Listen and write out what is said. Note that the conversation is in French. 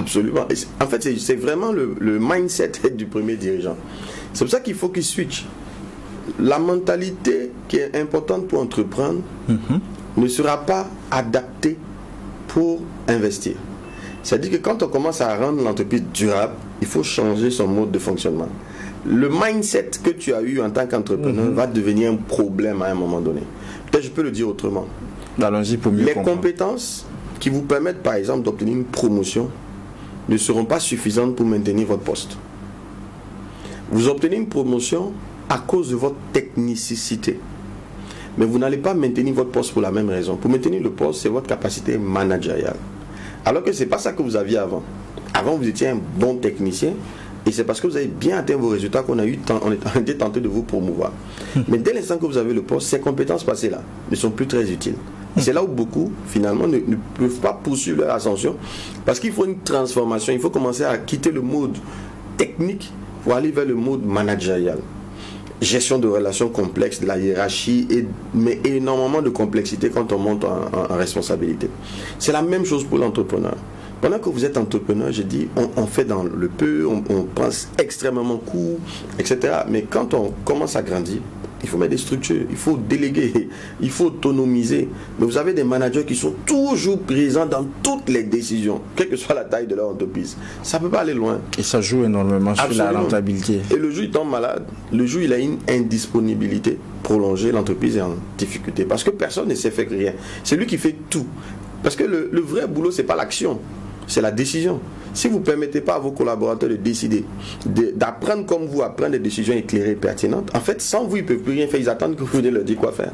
Absolument. En fait, c'est vraiment le mindset du premier dirigeant. C'est pour ça qu'il faut qu'il switch. La mentalité qui est importante pour entreprendre ne sera pas adaptée pour investir. C'est-à-dire que quand on commence à rendre l'entreprise durable, il faut changer son mode de fonctionnement. Le mindset que tu as eu en tant qu'entrepreneur va devenir un problème à un moment donné. Peut-être je peux le dire autrement. Allons-y pour mieux comprendre. Les compétences qui vous permettent par exemple d'obtenir une promotion ne seront pas suffisantes pour maintenir votre poste. Vous obtenez une promotion à cause de votre technicité. Mais vous n'allez pas maintenir votre poste pour la même raison. Pour maintenir le poste, c'est votre capacité managériale. Alors que ce n'est pas ça que vous aviez avant. Avant, vous étiez un bon technicien et c'est parce que vous avez bien atteint vos résultats qu'on a été tenté de vous promouvoir. Mais dès l'instant que vous avez le poste, ces compétences passées-là ne sont plus très utiles. Et c'est là où beaucoup, finalement, ne peuvent pas poursuivre leur ascension parce qu'il faut une transformation. Il faut commencer à quitter le mode technique pour aller vers le mode managérial. Gestion de relations complexes, de la hiérarchie, mais énormément de complexité quand on monte en responsabilité. C'est la même chose pour l'entrepreneur. Pendant que vous êtes entrepreneur, je dis, on fait dans le peu, on pense extrêmement court, etc. Mais quand on commence à grandir, il faut mettre des structures, il faut déléguer, il faut autonomiser. Mais vous avez des managers qui sont toujours présents dans toutes les décisions, quelle que soit la taille de leur entreprise. Ça ne peut pas aller loin. Et ça joue énormément sur la rentabilité. Et le jour il tombe malade, le jour il a une indisponibilité prolongée, l'entreprise est en difficulté. Parce que personne ne sait faire rien. C'est lui qui fait tout. Parce que le vrai boulot, ce n'est pas l'action, c'est la décision. Si vous ne permettez pas à vos collaborateurs de décider, d'apprendre comme vous, à prendre des décisions éclairées, pertinentes, en fait, sans vous, ils ne peuvent plus rien faire. Ils attendent que vous venez leur dire quoi faire.